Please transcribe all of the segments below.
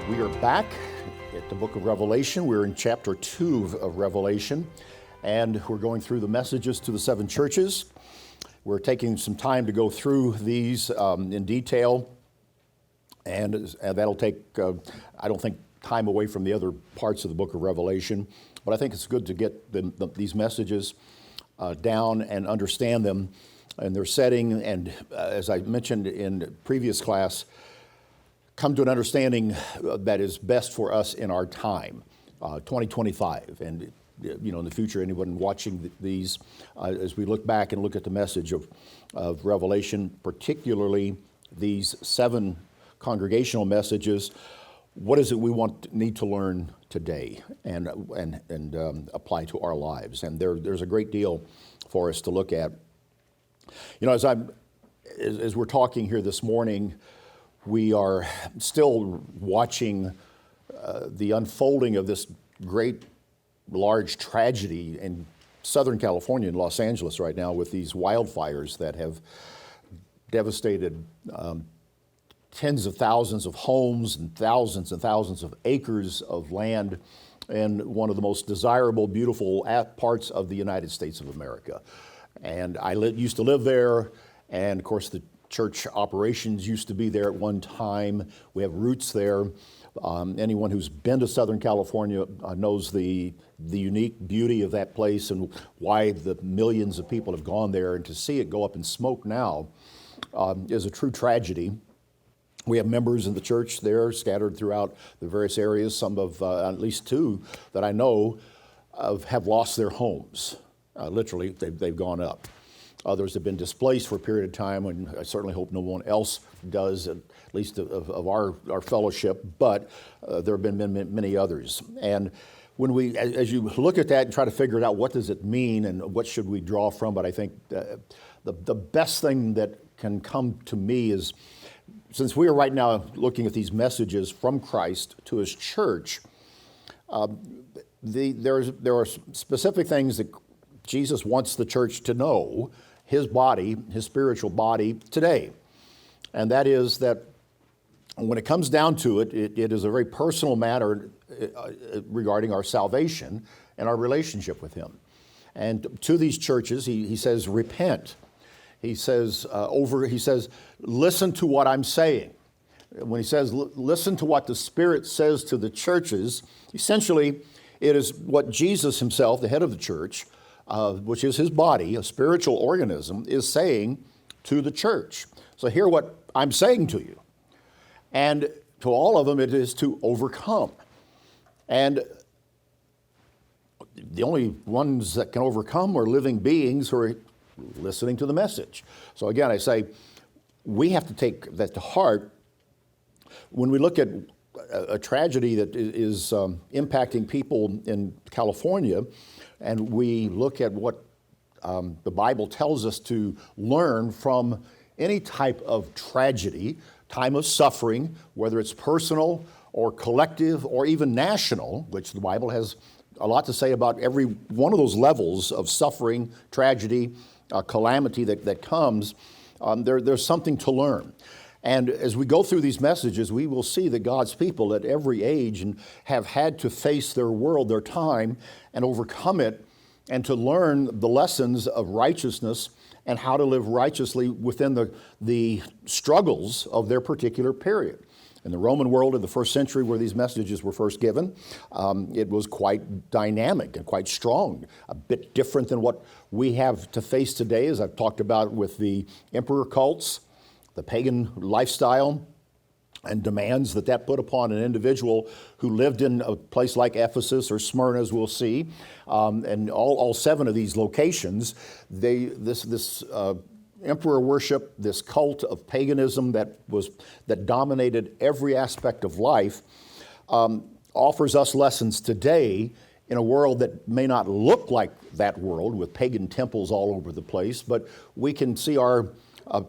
We are back at the book of Revelation. We're in chapter 2 of Revelation, and we're going through the messages to the seven churches. We're taking some time to go through these in detail, and that'll take, I don't think, time away from the other parts of the book of Revelation, but I think it's good to get these messages down and understand them and their setting, and as I mentioned in previous class, come to an understanding that is best for us in our time, 2025. And in the future, anyone watching these, as we look back and look at the message of Revelation, particularly these seven congregational messages, what is it we need to learn today and apply to our lives? And there's a great deal for us to look at. As we're talking here this morning, we are still watching the unfolding of this great, large tragedy in Southern California, in Los Angeles right now, with these wildfires that have devastated tens of thousands of homes and thousands of acres of land in one of the most desirable, beautiful parts of the United States of America. And I used to live there, and of course the church operations used to be there at one time. We have roots there. Anyone who's been to Southern California knows the unique beauty of that place and why the millions of people have gone there. And to see it go up in smoke now is a true tragedy. We have members in the church there scattered throughout the various areas. Some of, at least two that I know of, have lost their homes. Literally, they've gone up. Others have been displaced for a period of time, and I certainly hope no one else does, at least of our fellowship, but there have been many others. And when as you look at that and try to figure it out, what does it mean and what should we draw from it, I think the best thing that can come to me is, since we are right now looking at these messages from Christ to His church, there are specific things that Jesus wants the church to know, His body, His spiritual body today. And that is that when it comes down to it, it is a very personal matter regarding our salvation and our relationship with Him. And to these churches, he says, repent. He says, listen to what I'm saying. When he says, listen to what the Spirit says to the churches, essentially, it is what Jesus Himself, the head of the church, which is His body, a spiritual organism, is saying to the church. So hear what I'm saying to you. And to all of them, it is to overcome. And the only ones that can overcome are living beings who are listening to the message. So again, I say, we have to take that to heart when we look at a tragedy that is impacting people in California, and we look at what the Bible tells us to learn from any type of tragedy, time of suffering, whether it's personal or collective or even national, which the Bible has a lot to say about every one of those levels of suffering, tragedy, calamity that comes. There's something to learn. And as we go through these messages, we will see that God's people at every age have had to face their world, their time, and overcome it, and to learn the lessons of righteousness and how to live righteously within the struggles of their particular period. In the Roman world of the first century, where these messages were first given, it was quite dynamic and quite strong, a bit different than what we have to face today, as I've talked about with the emperor cults, the pagan lifestyle, and demands that put upon an individual who lived in a place like Ephesus or Smyrna, as we'll see, and all seven of these locations, this emperor worship, this cult of paganism that dominated every aspect of life, offers us lessons today in a world that may not look like that world with pagan temples all over the place, but we can see our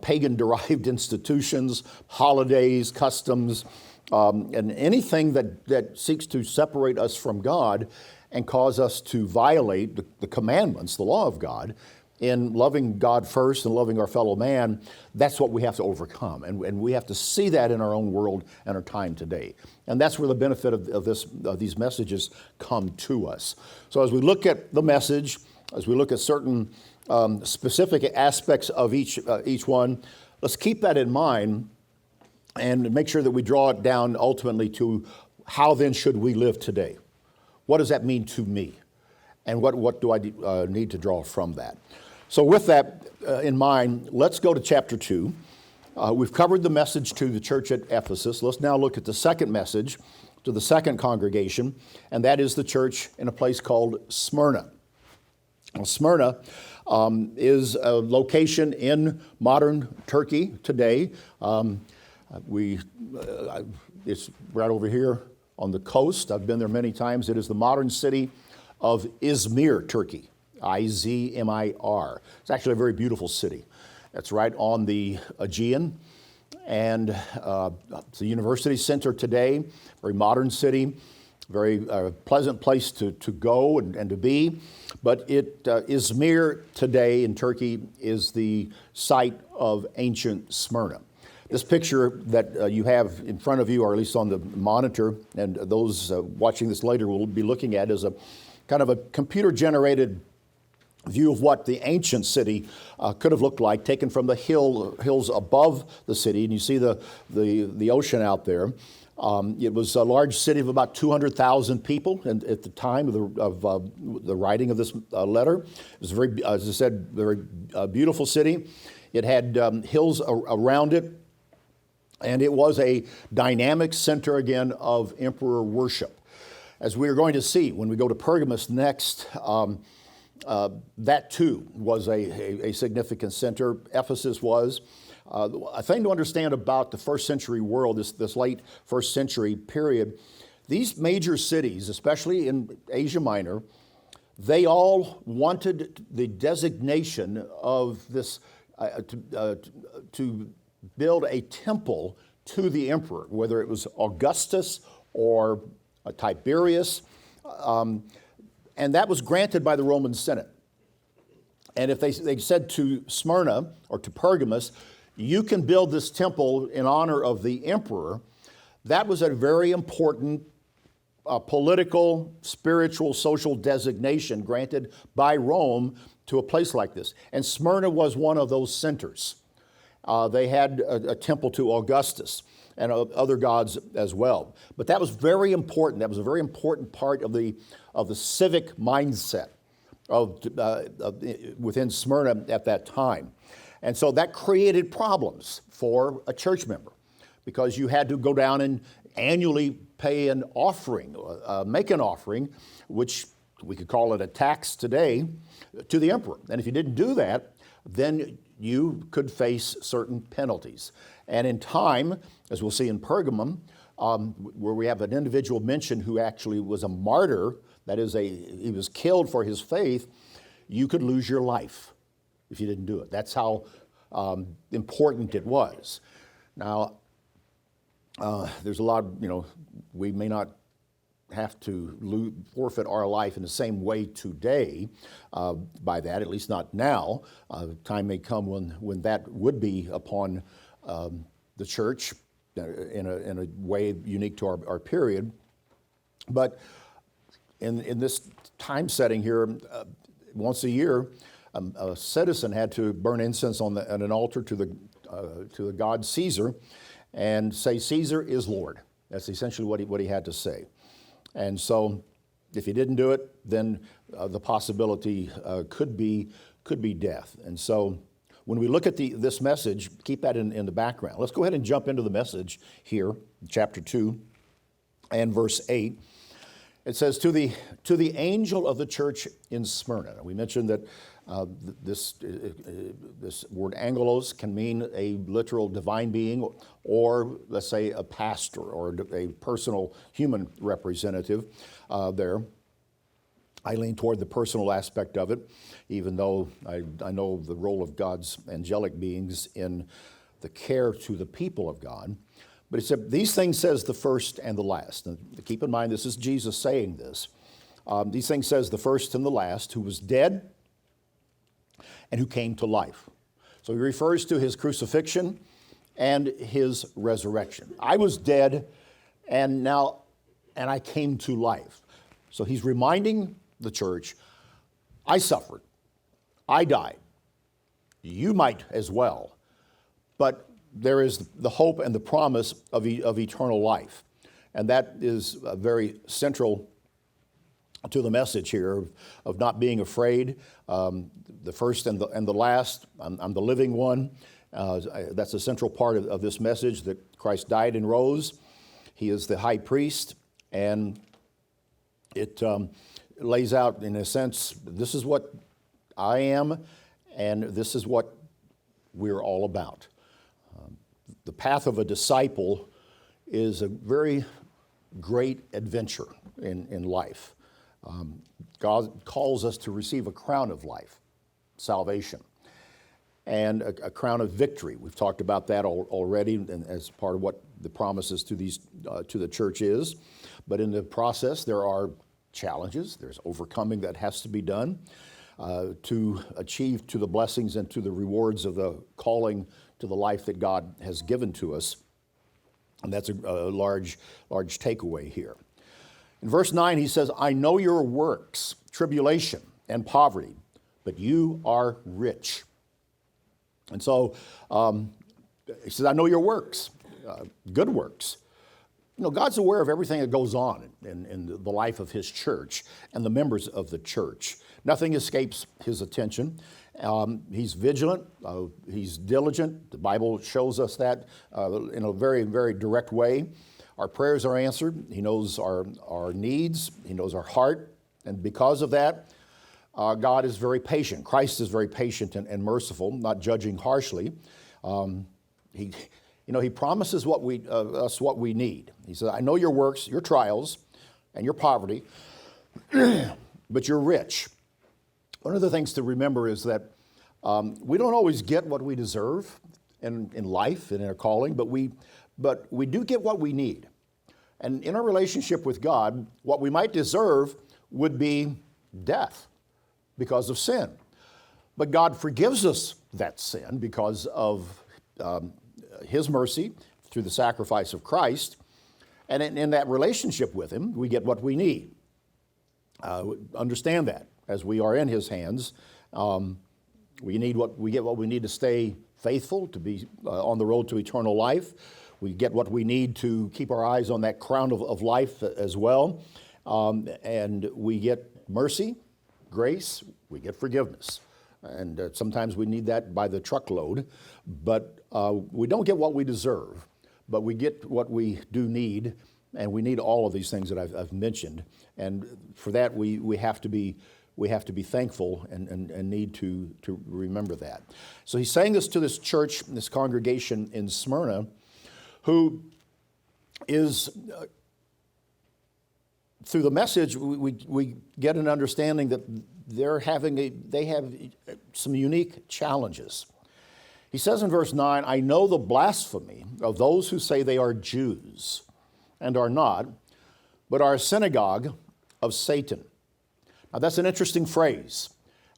pagan-derived institutions, holidays, customs, and anything that seeks to separate us from God and cause us to violate the commandments, the law of God, in loving God first and loving our fellow man, that's what we have to overcome. And we have to see that in our own world and our time today. And that's where the benefit of these messages come to us. So as we look at the message, as we look at certain specific aspects of each one, let's keep that in mind and make sure that we draw it down ultimately to how then should we live today? What does that mean to me? And what do I need to draw from that? So with that in mind, let's go to chapter 2. We've covered the message to the church at Ephesus. Let's now look at the second message to the second congregation, and that is the church in a place called Smyrna. Now, Smyrna is a location in modern Turkey today. It's right over here on the coast. I've been there many times. It is the modern city of Izmir, Turkey. Izmir. It's actually a very beautiful city. It's right on the Aegean, and it's a university center today, very modern city, very pleasant place to go and to be. But Izmir today in Turkey is the site of ancient Smyrna. This picture that you have in front of you, or at least on the monitor, and those watching this later will be looking at, is a kind of a computer-generated view of what the ancient city could have looked like, taken from the hills above the city. And you see the ocean out there. It was a large city of about 200,000 people at the time of the writing of this letter. It was very, as I said, very beautiful city. It had hills around it, and it was a dynamic center again of emperor worship. As we are going to see when we go to Pergamus next, that too was a significant center. Ephesus was. A thing to understand about the first century world, this late first century period, these major cities, especially in Asia Minor, they all wanted the designation of this, to build a temple to the emperor, whether it was Augustus or Tiberius, and that was granted by the Roman Senate. And if they said to Smyrna or to Pergamus, you can build this temple in honor of the emperor, that was a very important political, spiritual, social designation granted by Rome to a place like this. And Smyrna was one of those centers. They had a temple to Augustus and other gods as well. But that was very important. That was a very important part of the civic mindset within Smyrna at that time. And so that created problems for a church member, because you had to go down and annually pay an offering, make an offering, which we could call it a tax today, to the emperor. And if you didn't do that, then you could face certain penalties. And in time, as we'll see in Pergamum, where we have an individual mentioned who actually was a martyr, that is, he was killed for his faith, you could lose your life if you didn't do it. That's how important it was. Now, there's a lot, we may not have to forfeit our life in the same way today by that, at least not now. Time may come when that would be upon the church in a way unique to our period. But in this time setting here, once a year, a citizen had to burn incense on an altar to the god Caesar and say, "Caesar is Lord." That's essentially what he had to say. And so if he didn't do it, then the possibility could be death. And so when we look at this message, keep that in the background. Let's go ahead and jump into the message here, chapter 2 and verse 8. It says, to the angel of the church in Smyrna. We mentioned that this word angelos can mean a literal divine being, or let's say a pastor or a personal human representative there. I lean toward the personal aspect of it, even though I know the role of God's angelic beings in the care to the people of God. But it said, these things says the first and the last. And keep in mind, this is Jesus saying this. These things says the first and the last, who was dead and who came to life. So he refers to his crucifixion and his resurrection. I was dead, and I came to life. So he's reminding the church, I suffered, I died, you might as well, but there is the hope and the promise of eternal life. And that is very central to the message here of not being afraid. The first and the last, I'm the living one. That's a central part of this message, that Christ died and rose. He is the high priest, and it lays out, in a sense, this is what I am, and this is what we're all about. The path of a disciple is a very great adventure in life. God calls us to receive a crown of life, salvation, and a crown of victory. We've talked about that already, and as part of what the promises to the church is. But in the process, there are challenges. There's overcoming that has to be done to achieve to the blessings and to the rewards of the calling to the life that God has given to us. And that's a large takeaway here. In verse 9, he says, I know your works, tribulation and poverty, but you are rich. And so he says, I know your works, good works. You know, God's aware of everything that goes on in the life of his church and the members of the church. Nothing escapes his attention. He's vigilant. He's diligent. The Bible shows us that in a very, very direct way. Our prayers are answered. He knows our needs. He knows our heart. And because of that, God is very patient. Christ is very patient and merciful, not judging harshly. He promises us what we need. He says, I know your works, your trials, and your poverty, but you're rich. One of the things to remember is that we don't always get what we deserve in life and in our calling, but we do get what we need. And in our relationship with God, what we might deserve would be death because of sin. But God forgives us that sin because of his mercy through the sacrifice of Christ. And in that relationship with him, we get what we need. Understand that as we are in his hands. We get what we need to stay faithful, to be on the road to eternal life. We get what we need to keep our eyes on that crown of life as well. And we get mercy, grace, we get forgiveness. And sometimes we need that by the truckload. But we don't get what we deserve, but we get what we do need. And we need all of these things that I've mentioned. And for that, we have to be thankful and need to remember that. So he's saying this to this church, this congregation in Smyrna, who is, through the message, we get an understanding that they have some unique challenges. He says in verse 9, I know the blasphemy of those who say they are Jews and are not, but are a synagogue of Satan. Now, that's an interesting phrase.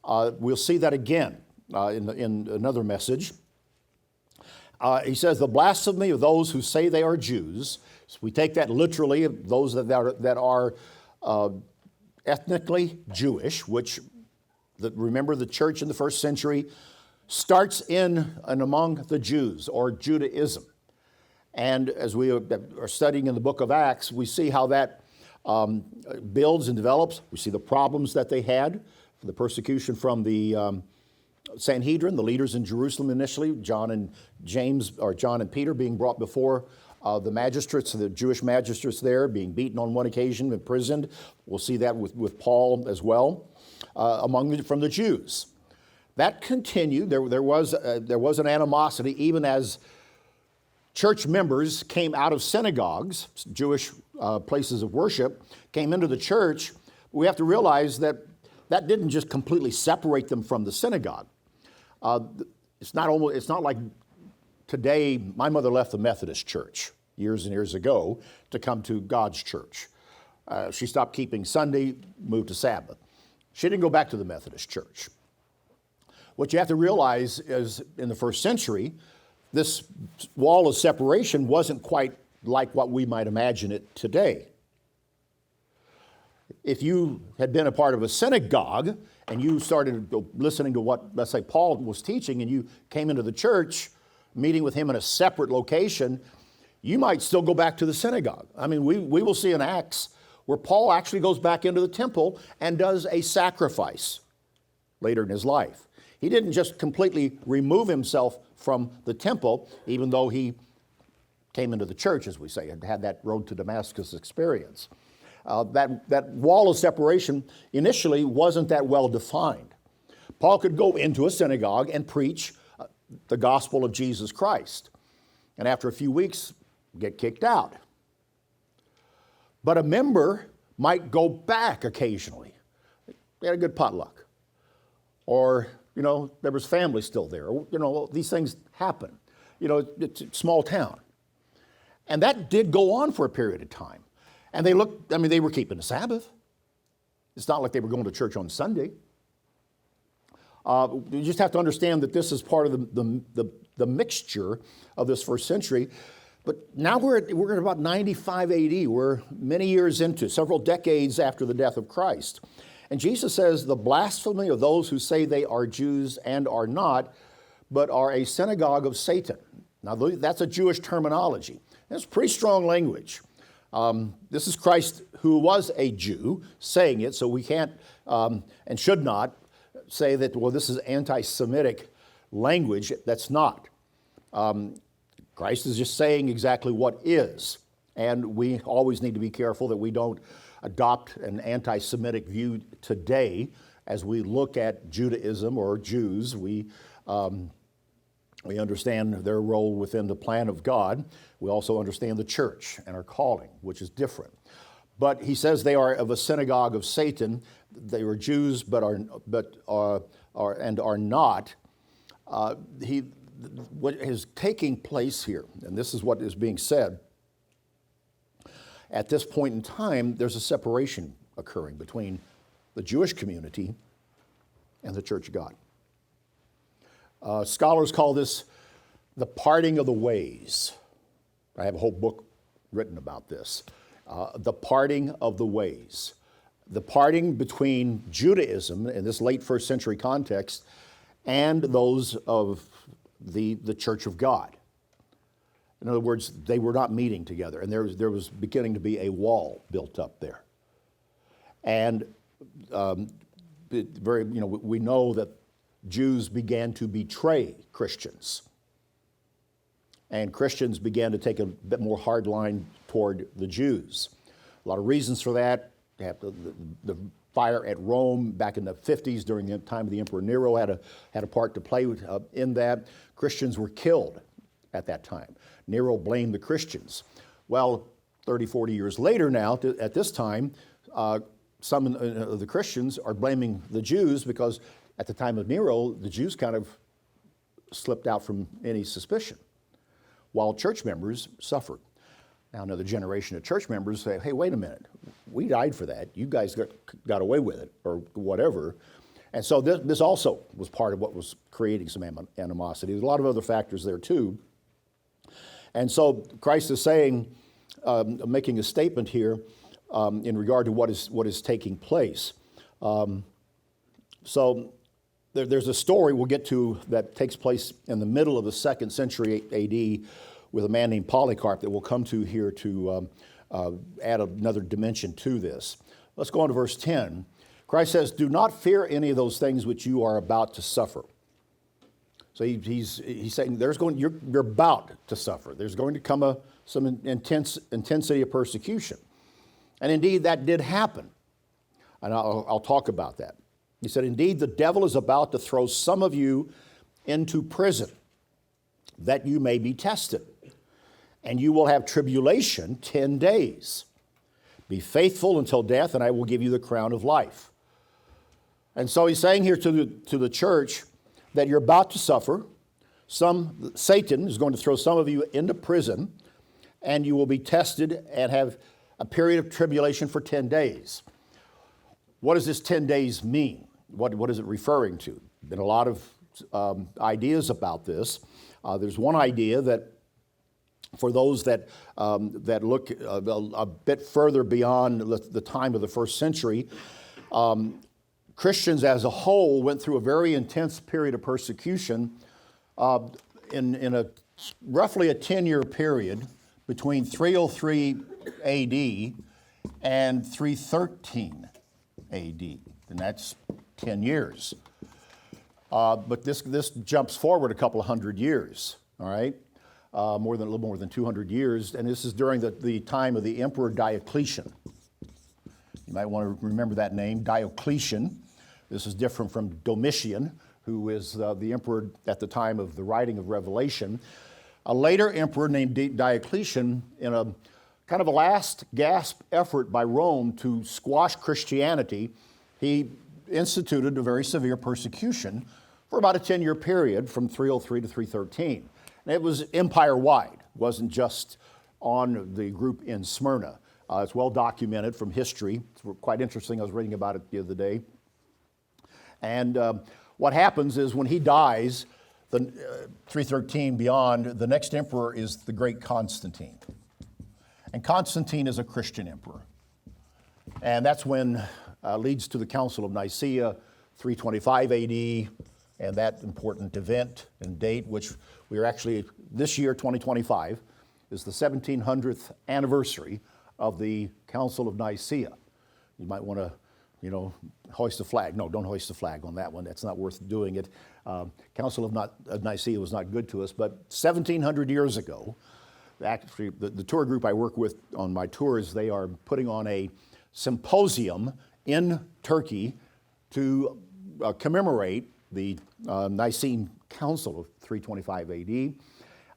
We'll see that again in another message. He says, the blasphemy of those who say they are Jews. So we take that literally, those that are ethnically Jewish, remember the church in the first century starts in and among the Jews, or Judaism. And as we are studying in the book of Acts, we see how that builds and develops. We see the problems that they had, the persecution from the Sanhedrin, the leaders in Jerusalem initially, John and Peter being brought before the magistrates, the Jewish magistrates there, being beaten on one occasion, imprisoned. We'll see that with Paul as well, from the Jews. That continued. There was an animosity even as church members came out of synagogues, Jewish places of worship, came into the church. We have to realize that didn't just completely separate them from the synagogue. It's not like today. My mother left the Methodist church years and years ago to come to God's church. She stopped keeping Sunday, moved to Sabbath. She didn't go back to the Methodist church. What you have to realize is in the first century, this wall of separation wasn't quite like what we might imagine it today. If you had been a part of a synagogue and you started listening to what, let's say, Paul was teaching, and you came into the church, meeting with him in a separate location, you might still go back to the synagogue. I mean, we will see in Acts where Paul actually goes back into the temple and does a sacrifice later in his life. He didn't just completely remove himself from the temple, even though he came into the church, as we say, and had that road to Damascus experience. That wall of separation initially wasn't that well defined. Paul could go into a synagogue and preach the gospel of Jesus Christ, and after a few weeks, get kicked out. But a member might go back occasionally. They had a good potluck. Or, there was family still there. These things happen. It's a small town. And that did go on for a period of time. And they were keeping the Sabbath. It's not like they were going to church on Sunday. You just have to understand that this is part of the mixture of this first century. But now we're at about 95 AD. We're many years into, several decades after the death of Christ. And Jesus says, the blasphemy of those who say they are Jews and are not, but are a synagogue of Satan. Now, that's a Jewish terminology. That's pretty strong language. This is Christ, who was a Jew, saying it, so we can't and should not say that, this is anti-Semitic language. That's not. Christ is just saying exactly what is. And we always need to be careful that we don't adopt an anti-Semitic view today as we look at Judaism or Jews. We understand their role within the plan of God. We also understand the church and our calling, which is different. But he says they are of a synagogue of Satan. They were Jews, but are not. What is taking place here, and this is what is being said, at this point in time, there's a separation occurring between the Jewish community and the Church of God. Scholars call this the parting of the ways. I have a whole book written about this. The parting of the ways. The parting between Judaism in this late first century context and those of the Church of God. In other words, they were not meeting together, and there was beginning to be a wall built up there. And we know that Jews began to betray Christians, and Christians began to take a bit more hard line toward the Jews. A lot of reasons for that. The fire at Rome back in the 50s during the time of the Emperor Nero had a part to play in that. Christians were killed at that time. Nero blamed the Christians. Well, 30, 40 years later now, at this time, some of the Christians are blaming the Jews because at the time of Nero, the Jews kind of slipped out from any suspicion, while church members suffered. Now another generation of church members say, hey, wait a minute, we died for that. You guys got away with it, or whatever. And so this also was part of what was creating some animosity. There's a lot of other factors there too. And so Christ is saying, making a statement here in regard to what is taking place. So there's a story we'll get to that takes place in the middle of the 2nd century AD with a man named Polycarp that we'll come to here to add another dimension to this. Let's go on to verse 10. Christ says, do not fear any of those things which you are about to suffer. So he's saying you're about to suffer. There's going to come some intensity of persecution. And indeed, that did happen. And I'll talk about that. He said, indeed, the devil is about to throw some of you into prison, that you may be tested. And you will have tribulation 10 days. Be faithful until death, and I will give you the crown of life. And so he's saying here to the church that you're about to suffer. Satan is going to throw some of you into prison, and you will be tested and have a period of tribulation for 10 days. What does this 10 days mean? What is it referring to? Been a lot of ideas about this. There's one idea that for those that look a bit further beyond the time of the first century, Christians as a whole went through a very intense period of persecution in a roughly a 10-year period between 303 AD and 313 AD, and that's 10 years. But this jumps forward a couple of hundred years, all right? A little more than 200 years, and this is during the time of the Emperor Diocletian. You might want to remember that name, Diocletian. This is different from Domitian, who is the emperor at the time of the writing of Revelation. A later emperor named Diocletian, in a kind of a last gasp effort by Rome to squash Christianity, he instituted a very severe persecution for about a 10-year period from 303 to 313. And it was empire-wide. It wasn't just on the group in Smyrna. It's well documented from history. It's quite interesting. I was reading about it the other day. And what happens is when he dies, 313 beyond, the next emperor is the great Constantine. And Constantine is a Christian emperor. And that's when leads to the Council of Nicaea, 325 AD, and that important event and date, which we are actually, this year, 2025, is the 1700th anniversary of the Council of Nicaea. You might want to, hoist a flag. No, don't hoist a flag on that one. That's not worth doing it. Council of Nicaea was not good to us, but 1,700 years ago, actually, the tour group I work with on my tours, they are putting on a symposium in Turkey to commemorate the Nicene Council of 325 AD.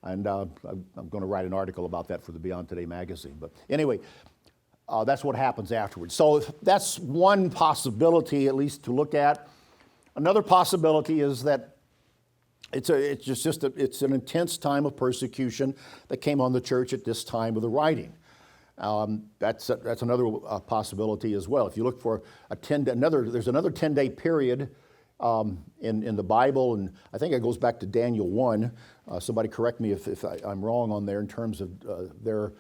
And I'm going to write an article about that for the Beyond Today magazine. But anyway, that's what happens afterwards. So that's one possibility, at least, to look at. Another possibility is that it's an intense time of persecution that came on the church at this time of the writing. That's another possibility as well. If you look for there's another 10-day period in the Bible, and I think it goes back to Daniel 1. Somebody correct me if I'm wrong on there in terms of their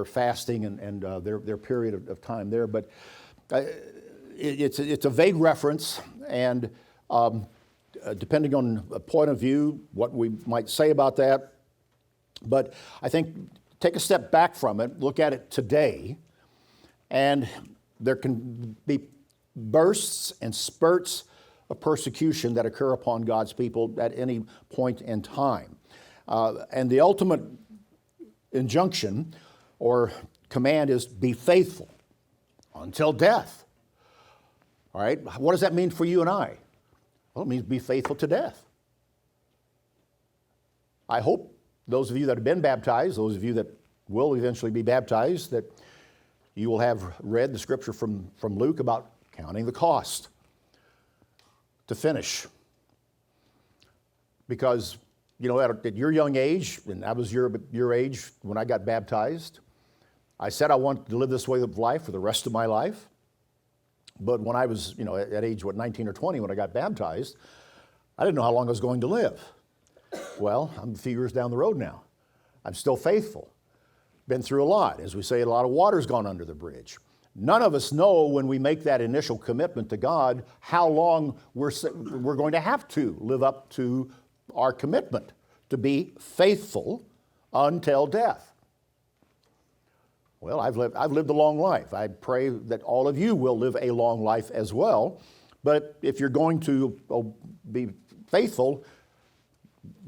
fasting and their period of time there. But it's a vague reference, and depending on a point of view, what we might say about that. But I think take a step back from it, look at it today, and there can be bursts and spurts of persecution that occur upon God's people at any point in time. And the ultimate injunction or command is be faithful until death. All right, what does that mean for you and I? Well, it means be faithful to death. I hope those of you that have been baptized, those of you that will eventually be baptized, that you will have read the scripture from Luke about counting the cost to finish. Because, at your young age, and I was your age when I got baptized, I said I wanted to live this way of life for the rest of my life. But when I was, at age, 19 or 20 when I got baptized, I didn't know how long I was going to live. Well, I'm a few years down the road now. I'm still faithful. Been through a lot. As we say, a lot of water's gone under the bridge. None of us know when we make that initial commitment to God how long we're going to have to live up to our commitment to be faithful until death. Well, I've lived a long life. I pray that all of you will live a long life as well. But if you're going to be faithful,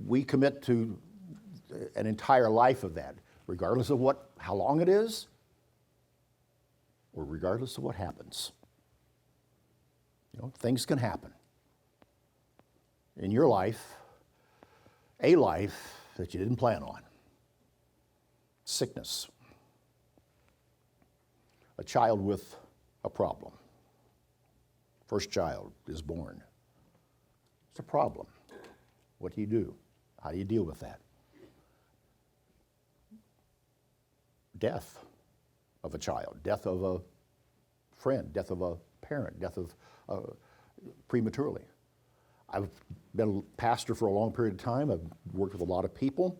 we commit to an entire life of that, regardless of how long it is, or regardless of what happens. Things can happen in your life, a life that you didn't plan on. Sickness. A child with a problem. First child is born. It's a problem. What do you do? How do you deal with that? Death of a child, death of a friend, death of a parent, death of prematurely. I've been a pastor for a long period of time. I've worked with a lot of people.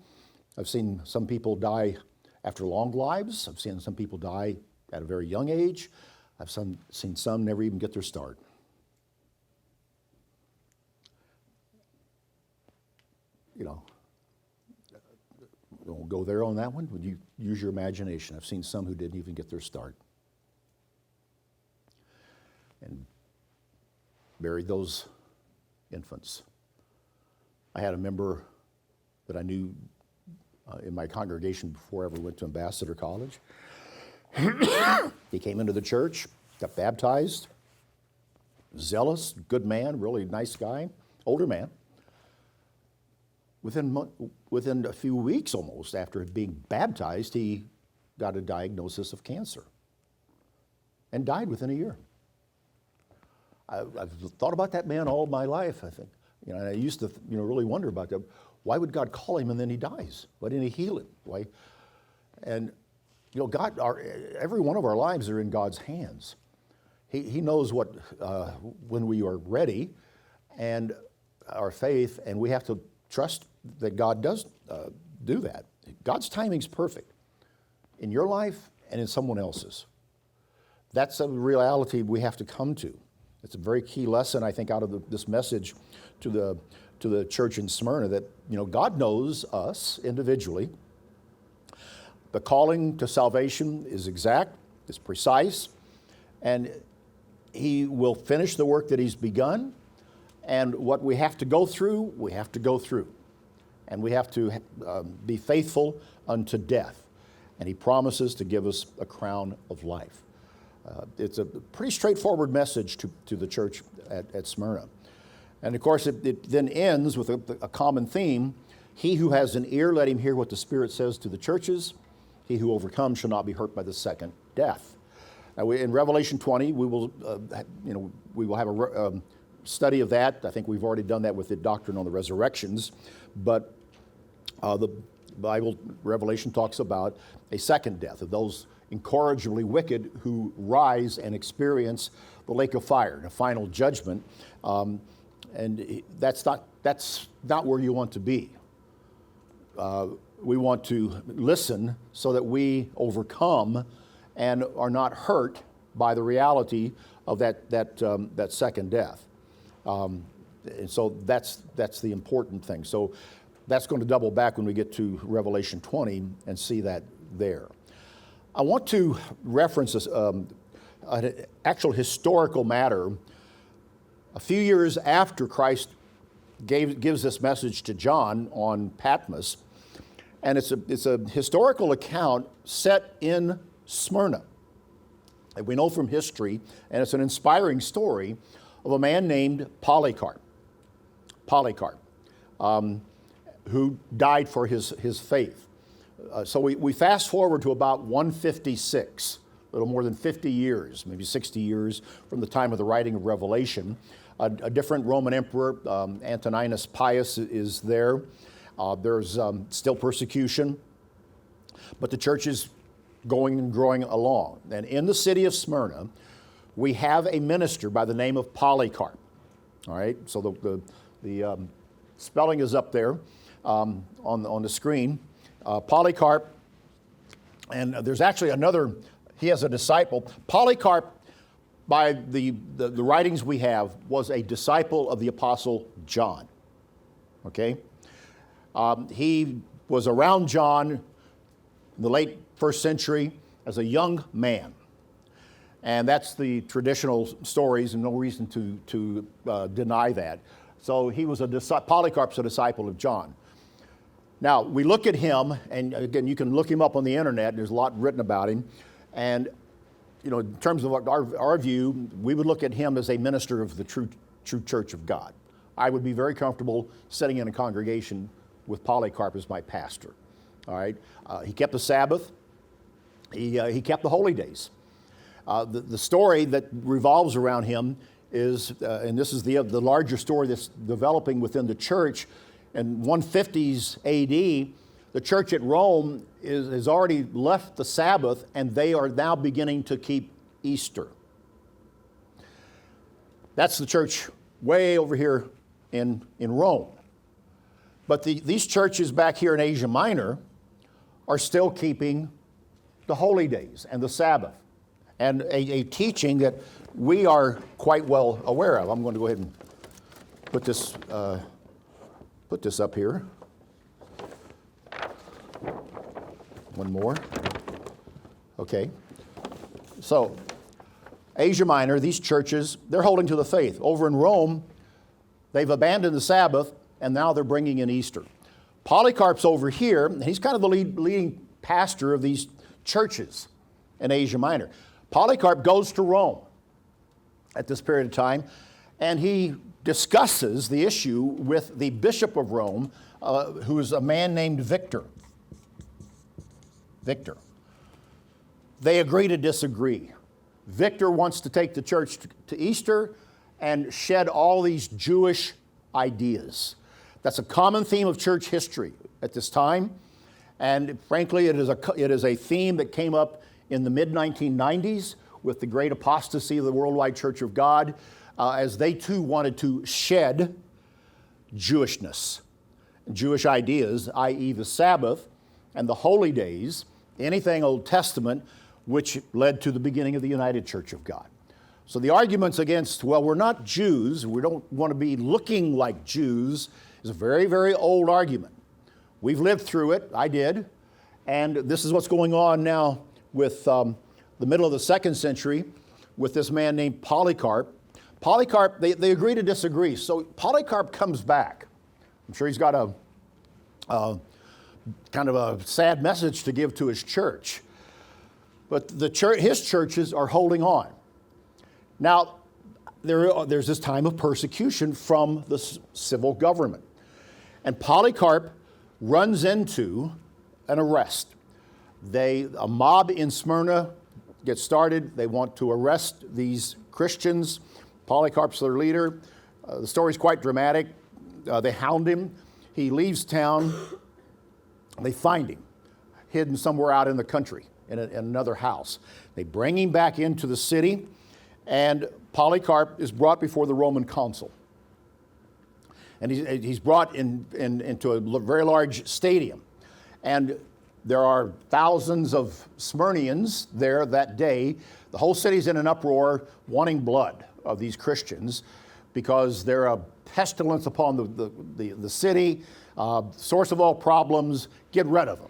I've seen some people die after long lives. I've seen some people die at a very young age. I've seen some never even get their start. You know, we'll go there on that one. Would you use your imagination? I've seen some who didn't even get their start and buried those infants. I had a member that I knew in my congregation before I ever went to Ambassador College. He came into the church, got baptized, zealous, good man, really nice guy, older man. Within a few weeks almost after being baptized, he got a diagnosis of cancer and died within a year. I've thought about that man all my life, I think. You know, and I used to really wonder about that. Why would God call him and then he dies? Why didn't he heal him? Why? And God, every one of our lives are in God's hands. He knows what when we are ready, and our faith, and we have to trust that God does do that. God's timing's perfect in your life and in someone else's. That's a reality we have to come to. It's a very key lesson, I think, out of this message to the church in Smyrna, that God knows us individually. The calling to salvation is exact, it's precise, and He will finish the work that He's begun. And what we have to go through, we have to go through. And we have to be faithful unto death. And He promises to give us a crown of life. It's a pretty straightforward message to the church at Smyrna. And of course, it then ends with a common theme. He who has an ear, let him hear what the Spirit says to the churches. He who overcomes shall not be hurt by the second death. Now, in Revelation 20, we will have a study of that. I think we've already done that with the doctrine on the resurrections. But the Bible, Revelation, talks about a second death, of those incorrigibly wicked who rise and experience the lake of fire, the final judgment. And that's not where you want to be. We want to listen so that we overcome and are not hurt by the reality of that second death. And so that's the important thing. So that's going to double back when we get to Revelation 20 and see that there. I want to reference an actual historical matter. A few years after Christ gives this message to John on Patmos, and it's a historical account set in Smyrna. And we know from history, and it's an inspiring story of a man named Polycarp, who died for his faith. So we fast forward to about 156, a little more than 50 years, maybe 60 years from the time of the writing of Revelation. A different Roman emperor, Antoninus Pius, is there. There's still persecution, but the church is going and growing along. And in the city of Smyrna, we have a minister by the name of Polycarp. All right, so the spelling is up there on the screen. Polycarp, and there's actually another, he has a disciple. Polycarp, by the writings we have, was a disciple of the Apostle John. Okay? He was around John in the late first century as a young man. And that's the traditional stories, and no reason to deny that. So he was Polycarp's a disciple of John. Now, we look at him, and again, you can look him up on the internet. There's a lot written about him. And, in terms of our view, we would look at him as a minister of the true church of God. I would be very comfortable sitting in a congregation with Polycarp as my pastor. All right? He kept the Sabbath. He kept the holy days. The story that revolves around him is, and this is the larger story that's developing within the church. In 150s AD, the church at Rome has already left the Sabbath, and they are now beginning to keep Easter. That's the church way over here in Rome. But these churches back here in Asia Minor are still keeping the holy days and the Sabbath, and a teaching that we are quite well aware of. I'm going to go ahead and put this up here. One more. Okay. So, Asia Minor, these churches, they're holding to the faith. Over in Rome, they've abandoned the Sabbath, and now they're bringing in Easter. Polycarp's over here, and he's kind of the leading pastor of these churches in Asia Minor. Polycarp goes to Rome at this period of time, and he discusses the issue with the Bishop of Rome, who is a man named Victor. They agree to disagree. Victor wants to take the church to Easter and shed all these Jewish ideas. That's a common theme of church history at this time. And frankly, it is a theme that came up in the mid-1990s with the great apostasy of the Worldwide Church of God, as they too wanted to shed Jewishness, Jewish ideas, i.e. the Sabbath and the holy days, anything Old Testament, which led to the beginning of the United Church of God. So the arguments against, well, we're not Jews, we don't want to be looking like Jews, is a very, very old argument. We've lived through it, I did, and this is what's going on now with the middle of the 2nd century with this man named Polycarp. Polycarp, they agree to disagree. So Polycarp comes back. I'm sure he's got a kind of a sad message to give to his church. But his churches are holding on. Now, there's this time of persecution from the civil government. And Polycarp runs into an arrest. A mob in Smyrna gets started. They want to arrest these Christians. Polycarp's their leader. The story's quite dramatic. They hound him. He leaves town. They find him, hidden somewhere out in the country, in another house. They bring him back into the city, and Polycarp is brought before the Roman consul. And he's brought into a very large stadium. And there are thousands of Smyrnians there that day. The whole city's in an uproar, wanting blood of these Christians because they're a pestilence upon the city, source of all problems. Get rid of them.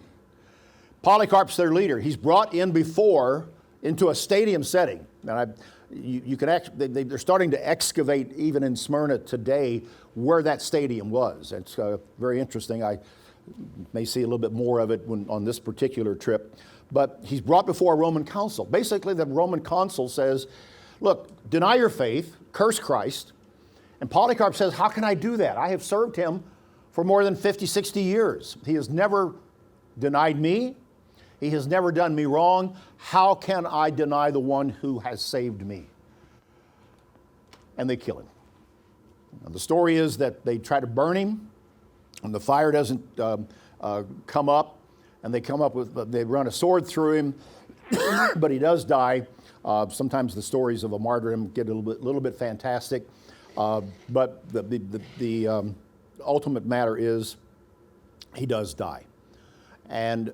Polycarp's their leader. He's brought into a stadium setting. And they're starting to excavate even in Smyrna today where that stadium was. It's very interesting. I may see a little bit more of it on this particular trip. But he's brought before a Roman consul. Basically, the Roman consul says, look, deny your faith, curse Christ. And Polycarp says, how can I do that? I have served him for more than 50, 60 years. He has never denied me. He has never done me wrong. How can I deny the one who has saved me? And they kill him. Now, the story is that they try to burn him, and the fire doesn't come up, and they run a sword through him, but he does die. Sometimes the stories of a martyrdom get a little bit fantastic, but the ultimate matter is he does die. And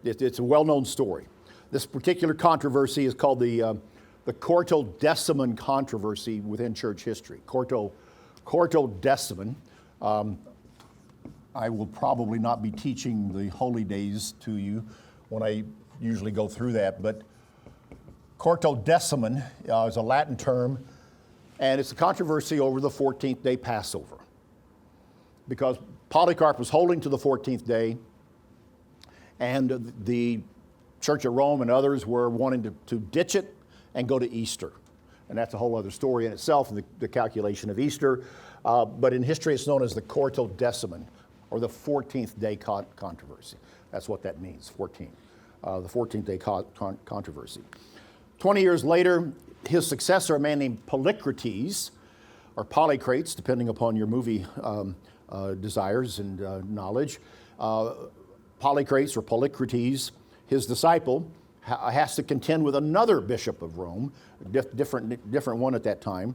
it's a well-known story. This particular controversy is called the Quartodeciman controversy within church history. Quartodeciman. I will probably not be teaching the holy days to you when I usually go through that, but Quartodeciman is a Latin term, and it's a controversy over the 14th day Passover. Because Polycarp was holding to the 14th day, and the Church of Rome and others were wanting to ditch it and go to Easter. And that's a whole other story in itself, the calculation of Easter. But in history, it's known as the Quartodeciman, or the 14th day controversy. That's what that means, 14. The 14th day controversy. 20 years later, his successor, a man named Polycrates, or Polycrates, depending upon your movie desires and knowledge, Polycrates or Polycrates, his disciple, has to contend with another bishop of Rome, different one at that time,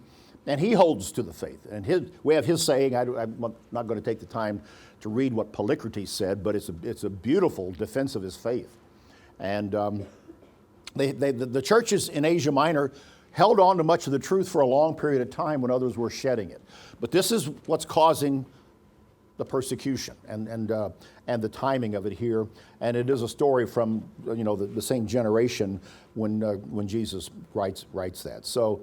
And he holds to the faith. And we have his saying. I'm not going to take the time to read what Polycarp said, but it's a beautiful defense of his faith. And the churches in Asia Minor held on to much of the truth for a long period of time when others were shedding it. But this is what's causing the persecution and the timing of it here. And it is a story from the same generation when Jesus writes that. So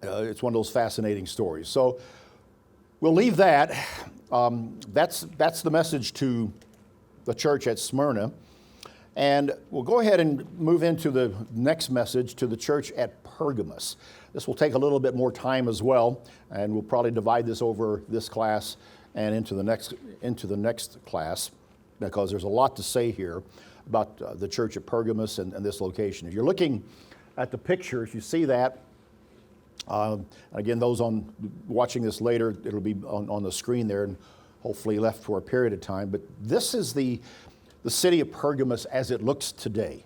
it's one of those fascinating stories. So we'll leave that. That's the message to the church at Smyrna. And we'll go ahead and move into the next message to the church at Pergamus. This will take a little bit more time as well, and we'll probably divide this over this class and into the next class, because there's a lot to say here about the church at Pergamus and this location. If you're looking at the picture, if you see that, again, those watching this later, it'll be on the screen there and hopefully left for a period of time. But this is the city of Pergamus as it looks today.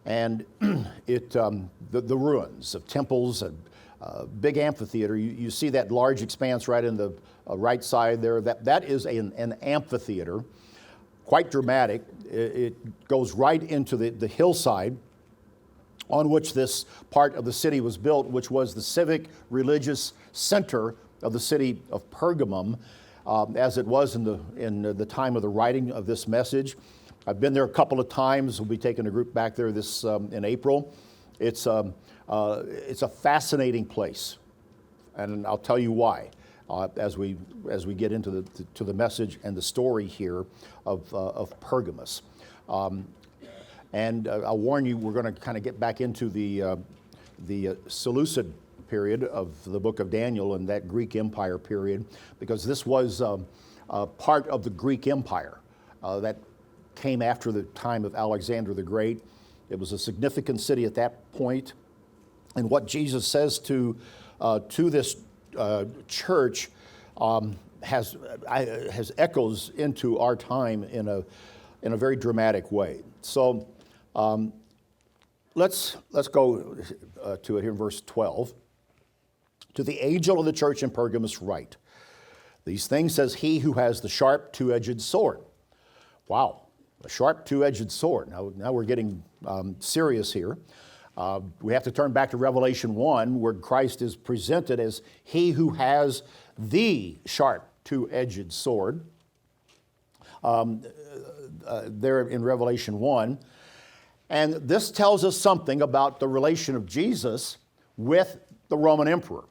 And the ruins of temples, a big amphitheater. You see that large expanse right in the right side there. That is an amphitheater, quite dramatic. It goes right into the hillside on which this part of the city was built, which was the civic religious center of the city of Pergamum, as it was in the time of the writing of this message. I've been there a couple of times. We'll be taking a group back there in April. It's a fascinating place, and I'll tell you why as we get into the message and the story here of Pergamus. And I'll warn you, we're going to kind of get back into the Seleucid period of the book of Daniel and that Greek Empire period, because this was part of the Greek Empire that came after the time of Alexander the Great. It was a significant city at that point. And what Jesus says to this church has echoes into our time in a very dramatic way. So let's go to it here in verse 12. To the angel of the church in Pergamus write, these things says he who has the sharp two-edged sword. Wow. A sharp two-edged sword. Now we're getting serious here. We have to turn back to Revelation 1, where Christ is presented as he who has the sharp two-edged sword. There in Revelation 1. And this tells us something about the relation of Jesus with the Roman emperor.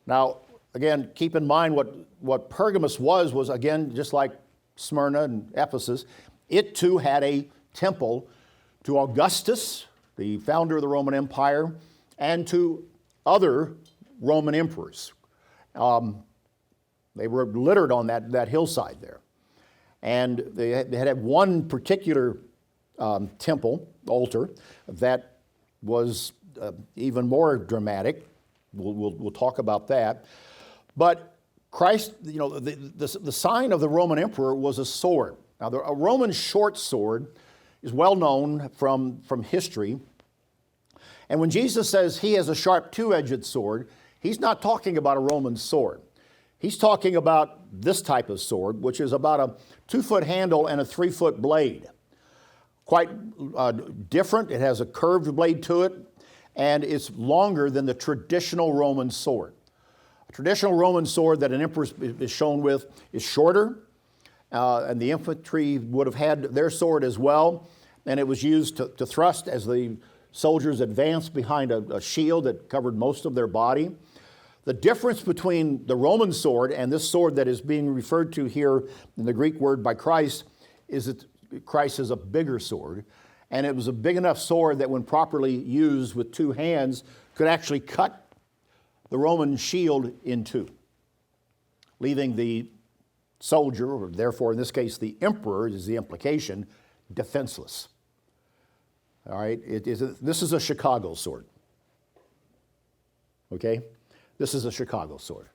Now, again, keep in mind what Pergamus was, again, just like Smyrna and Ephesus. It too had a temple to Augustus, the founder of the Roman Empire, and to other Roman emperors. They were littered on that hillside there. And they had one particular temple, altar, that was even more dramatic. We'll talk about that. But Christ, the sign of the Roman emperor was a sword. Now, a Roman short sword is well known from history. And when Jesus says he has a sharp two-edged sword, he's not talking about a Roman sword. He's talking about this type of sword, which is about a 2-foot handle and a 3-foot blade. Quite different. It has a curved blade to it, and it's longer than the traditional Roman sword. A traditional Roman sword that an emperor is shown with is shorter, and the infantry would have had their sword as well, and it was used to thrust as the soldiers advanced behind a shield that covered most of their body. The difference between the Roman sword and this sword that is being referred to here in the Greek word by Christ is that Christ is a bigger sword, and it was a big enough sword that when properly used with two hands could actually cut the Roman shield in two, leaving the soldier, or therefore in this case the emperor is the implication, defenseless. All right, this is a Chicago sword. Okay, this is a Chicago sword.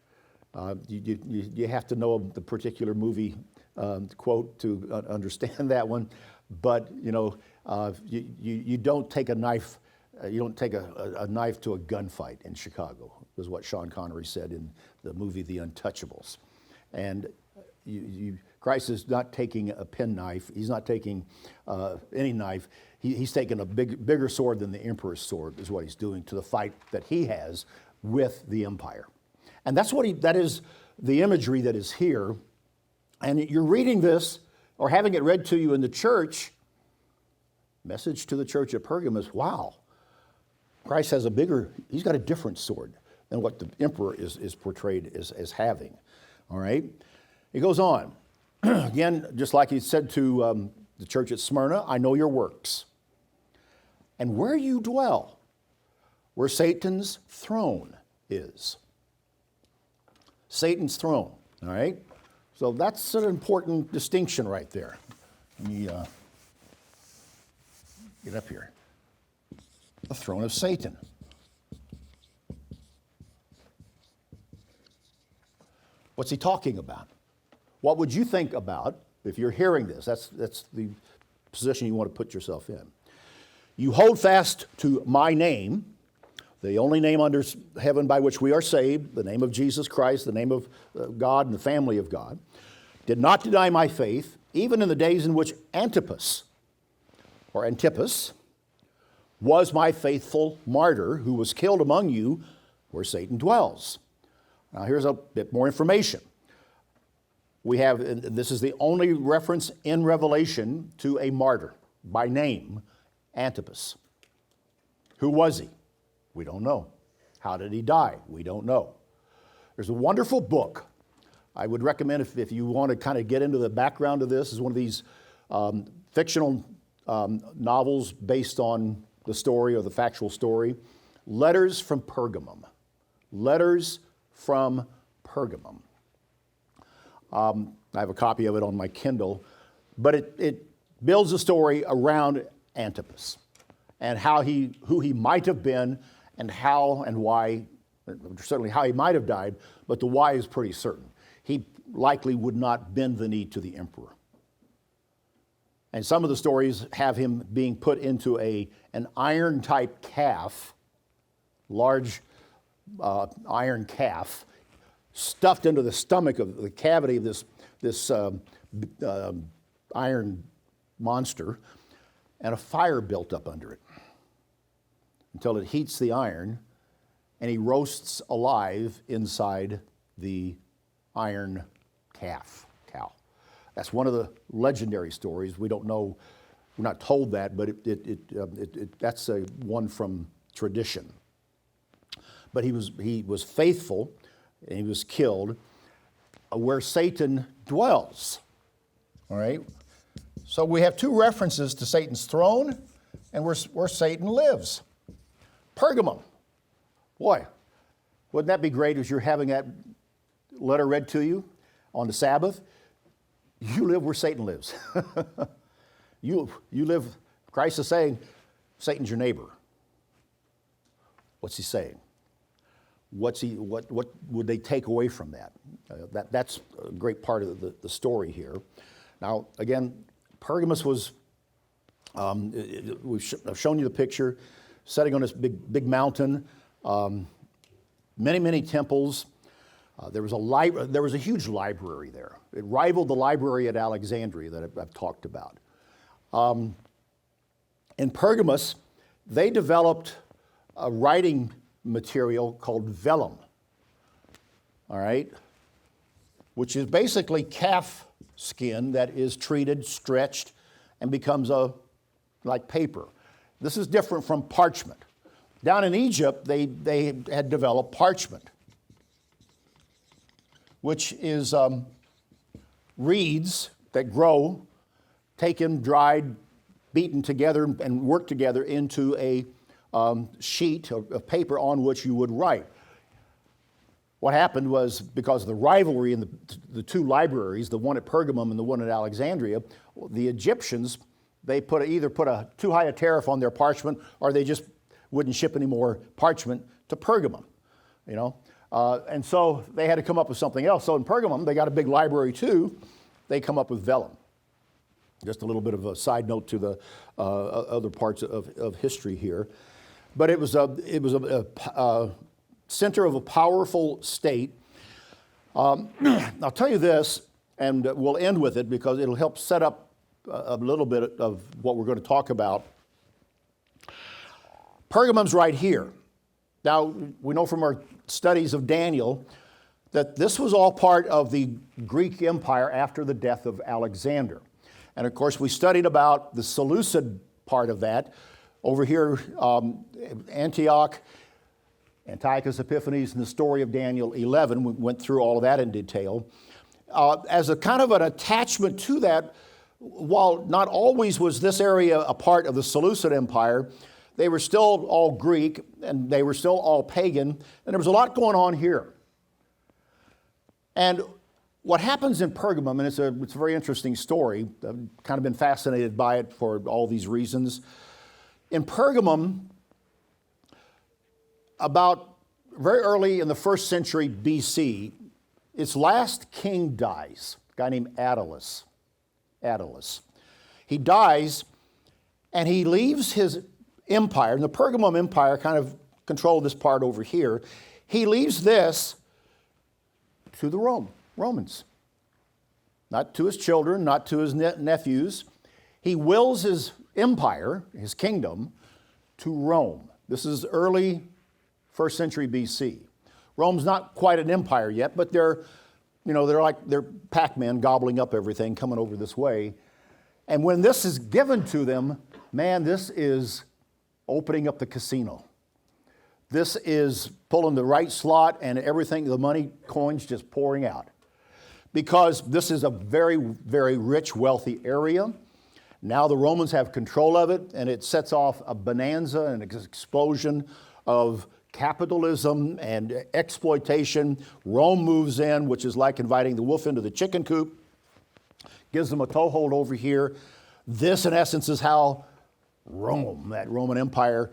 You have to know the particular movie quote to understand that one, but you don't take a knife You don't take a knife to a gunfight in Chicago, is what Sean Connery said in the movie The Untouchables. And Christ is not taking a penknife. He's not taking any knife. He's taking a bigger sword than the emperor's sword, is what he's doing to the fight that he has with the empire. And that is the imagery that is here. And you're reading this or having it read to you in the church. Message to the church at Pergamus, wow. Christ has he's got a different sword than what the emperor is portrayed as having. All right? He goes on. Again, just like he said to the church at Smyrna, I know your works. And where you dwell, where Satan's throne is. Satan's throne, all right? So that's an important distinction right there. Let me get up here. The throne of Satan. What's he talking about? What would you think about if you're hearing this? That's the position you want to put yourself in. You hold fast to my name, the only name under heaven by which we are saved, the name of Jesus Christ, the name of God and the family of God. Did not deny my faith, even in the days in which Antipas was my faithful martyr who was killed among you where Satan dwells. Now here's a bit more information. We have, this is the only reference in Revelation to a martyr by name, Antipas. Who was he? We don't know. How did he die? We don't know. There's a wonderful book I would recommend if you want to kind of get into the background of this. Is one of these fictional novels based on the story or the factual story. Letters from Pergamum. Letters from Pergamum. I have a copy of it on my Kindle, but it builds a story around Antipas and who he might have been and how and why, certainly how he might have died, but the why is pretty certain. He likely would not bend the knee to the emperor. And some of the stories have him being put into an iron-type calf, large iron calf, stuffed into the stomach of the cavity of this iron monster, and a fire built up under it until it heats the iron, and he roasts alive inside the iron cow. That's one of the legendary stories. We don't know, we're not told that, but that's one from tradition. But he was faithful, and he was killed where Satan dwells. All right? So we have two references to Satan's throne and where Satan lives. Pergamum. Boy, wouldn't that be great as you're having that letter read to you on the Sabbath? You live where Satan lives. You live, Christ is saying, Satan's your neighbor. What's he saying? What would they take away from that? That's a great part of the story here. Now, again, Pergamus was, I've shown you the picture, setting on this big mountain, many temples. There was a huge library there. It rivaled the library at Alexandria that I've talked about. In Pergamus, they developed a writing material called vellum, all right, which is basically calf skin that is treated, stretched, and becomes like paper. This is different from parchment. Down in Egypt, they had developed parchment, which is reeds that grow, taken, dried, beaten together, and worked together into a sheet of paper on which you would write. What happened was, because of the rivalry in the two libraries, the one at Pergamum and the one at Alexandria, the Egyptians, they either put too high a tariff on their parchment, or they just wouldn't ship any more parchment to Pergamum, you know. And so they had to come up with something else. So in Pergamum, they got a big library too. They come up with vellum. Just a little bit of a side note to the other parts of history here. but it was a center of a powerful state. I'll tell you this, and we'll end with it because it'll help set up a little bit of what we're going to talk about. Pergamum's right here. Now, we know from our studies of Daniel that this was all part of the Greek Empire after the death of Alexander. And of course, we studied about the Seleucid part of that. Over here, Antiochus Epiphanes, and the story of Daniel 11. We went through all of that in detail. As a kind of an attachment to that, while not always was this area a part of the Seleucid Empire, they were still all Greek, and they were still all pagan, and there was a lot going on here. And what happens in Pergamum, and it's a very interesting story, I've kind of been fascinated by it for all these reasons. In Pergamum, about very early in the 1st century BC, its last king dies, a guy named Attalus. He dies, and he leaves his empire, and the Pergamum Empire kind of controlled this part over here. He leaves this to the Romans. Not to his children, not to his nephews. He wills his empire, his kingdom, to Rome. This is early 1st century BC. Rome's not quite an empire yet, but they're Pac-Man gobbling up everything coming over this way. And when this is given to them, man, this is opening up the casino. This is pulling the right slot and everything, the money, coins just pouring out. Because this is a very, very rich, wealthy area. Now the Romans have control of it, and it sets off a bonanza and an explosion of capitalism and exploitation. Rome moves in, which is like inviting the wolf into the chicken coop, gives them a toehold over here. This, in essence, is how Rome, that Roman Empire,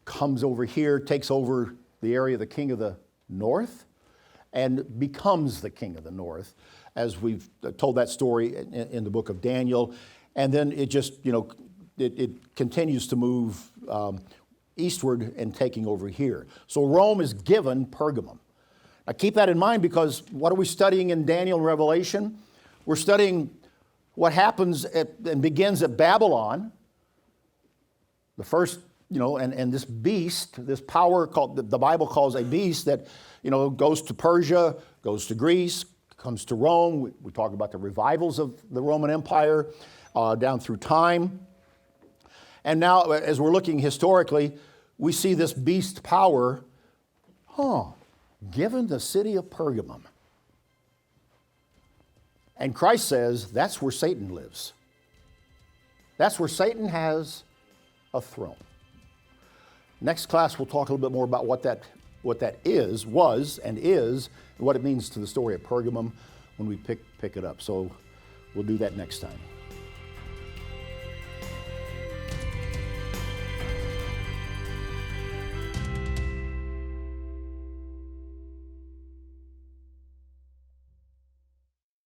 comes over here, takes over the area of the king of the north, and becomes the king of the north, as we've told that story in the book of Daniel. And then it just, it continues to move eastward and taking over here. So Rome is given Pergamum. Now keep that in mind, because what are we studying in Daniel and Revelation? We're studying what happens and begins at Babylon. The first, and this beast, this power called, the Bible calls a beast that, goes to Persia, goes to Greece, comes to Rome. We talk about the revivals of the Roman Empire down through time. And now, as we're looking historically, we see this beast power, given the city of Pergamum. And Christ says that's where Satan lives. That's where Satan has a throne. Next class, we'll talk a little bit more about what that was, and what it means to the story of Pergamum when we pick it up. So we'll do that next time.